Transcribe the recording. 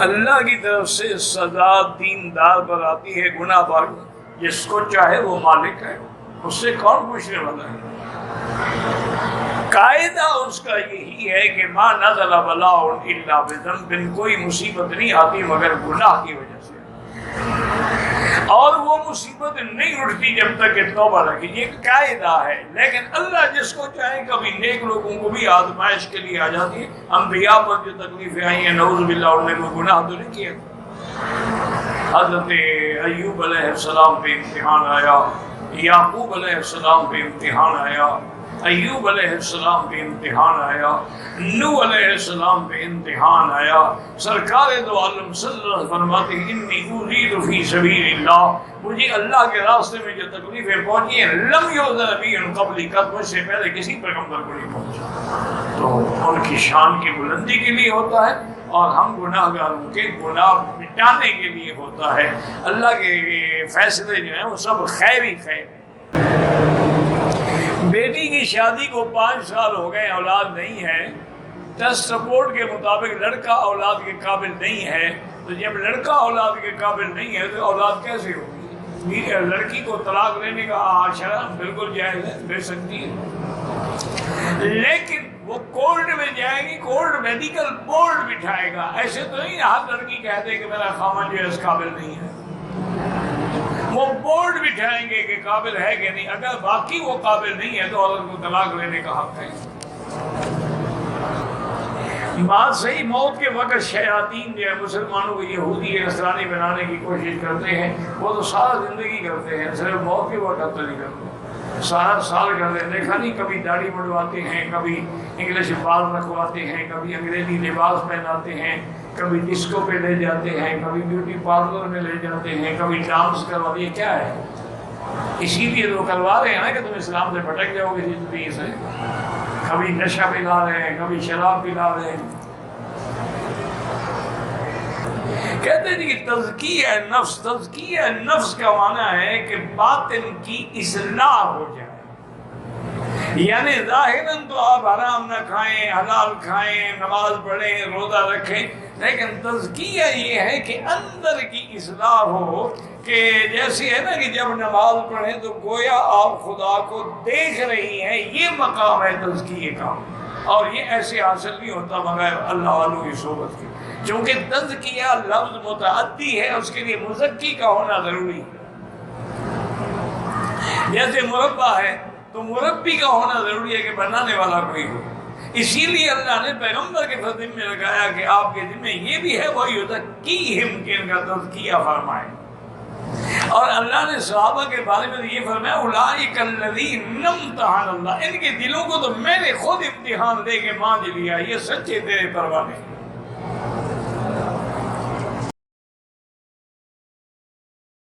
اللہ کی طرف سے سزا دیندار پر آتی ہے گناہ پر، جس کو چاہے وہ مالک ہے، اس سے کون پوچھنے والا ہے؟ قاعدہ اس کا یہی ہے کہ ما نزل بلاء الا بذنب، کوئی مصیبت نہیں آتی مگر گناہ کی وجہ سے، اور وہ مصیبت نہیں اٹھتی جب تک کہ توبہ نہ کی، یہ قاعدہ ہے۔ لیکن اللہ جس کو چاہے کبھی نیک لوگوں کو بھی آزمائش کے لیے آ جاتی ہے۔ انبیاء پر جو تکلیفیں آئی ہیں نعوذ باللہ انہوں نے کوئی گناہ تو نہیں کیا۔ حضرت ایوب علیہ السلام پہ امتحان آیا، یعقوب علیہ السلام پہ امتحان آیا، ایوب علیہ السلام پہ امتحان آیا، نوح علیہ السلام پہ امتحان آیا۔ سرکار دو عالم صلی اللہ علیہ وسلم فرماتے ہیں انی ارید فی سبیل اللہ، مجھے اللہ کے راستے میں جو تکلیفیں پہنچی ہیں لم یؤذن بی من قبلی، مجھ سے پہلے کسی پیغمبر کو نہیں پہنچا۔ تو ان کی شان کی بلندی کے لیے ہوتا ہے، اور ہم گناہ گاروں کے گناہ مٹانے کے لیے ہوتا ہے۔ اللہ کے فیصلے جو ہیں وہ سب خیر ہی خیر ہیں۔ بیٹی کی شادی کو 5 سال ہو گئے، اولاد نہیں ہے، ٹیسٹ رپورٹ کے مطابق لڑکا اولاد کے قابل نہیں ہے، تو جب لڑکا اولاد کے قابل نہیں ہے تو اولاد کیسے ہوگی؟ لڑکی کو طلاق لینے کا شرع بالکل جائز ہے، لے سکتی ہے، لیکن وہ کورٹ میں جائے گی، کورٹ میڈیکل بورڈ بٹھائے گا۔ ایسے تو نہیں ہر لڑکی کہتے کہ میرا خامن جو ہے اس قابل نہیں ہے، وہ بورڈ بٹھائیں گے کہ قابل ہے کہ نہیں، اگر باقی وہ قابل نہیں ہے تو عورت کو طلاق لینے کا حق ہے۔ بات صحیح، موت کے وقت شیاطین جو ہے مسلمانوں کو یہودی نصرانی بنانے کی کوشش کرتے ہیں، وہ تو سارا زندگی کرتے ہیں، صرف موت کے وقت تو نہیں کرتے، سارا سال کرتے ہیں۔ دیکھا نہیں، کبھی داڑھی بڑھواتے ہیں، کبھی انگلش بال رکھواتے ہیں، کبھی انگریزی لباس پہناتے ہیں، کبھی ڈسکو پہ لے جاتے ہیں، کبھی بیوٹی پارلر میں لے جاتے ہیں، کبھی ڈانس کرواتے ہیں۔ کیا ہے؟ اسی لیے تو کروا رہے ہیں نا کہ تم اسلام سے بھٹک جاؤ گے زندگی سے۔ کبھی نشہ پلا رہے ہیں، کبھی شراب پلا رہے ہیں۔ کہتے ہیں کہ تزکیہ نفس، تزکیہ نفس کا معنی ہے کہ باطن کی اصلاح ہو جائے، یعنی ظاہراً تو آپ حرام نہ کھائیں، حلال کھائیں، نماز پڑھیں، روزہ رکھیں، لیکن تزکیہ یہ ہے کہ اندر کی اصلاح ہو، کہ جیسے ہے نا کہ جب نماز پڑھیں تو گویا آپ خدا کو دیکھ رہی ہیں، یہ مقام ہے تزکیہ کا، اور یہ ایسے حاصل نہیں ہوتا مگر اللہ والوں کی صحبت کی، چونکہ تزکیہ لفظ متعدی ہے، اس کے لیے مزکی کا ہونا ضروری ہے۔ جیسے مربع ہے تو مربی کا ہونا ضروری ہے کہ بنانے والا کوئی ہو، اسی لیے اللہ نے پیغمبر کے ذمے میں لگایا کہ آپ کے ذمے یہ بھی ہے وَيُزَكِّيهِمْ کہ ان کا تزکیہ فرمائے۔ اور اللہ نے صحابہ کے بارے میں یہ فرمایا اولئک الذین امتحن اللہ، ان کے دلوں کو تو میں نے خود امتحان دے کے مانج لیا، یہ سچے تیرے پروانے ہیں۔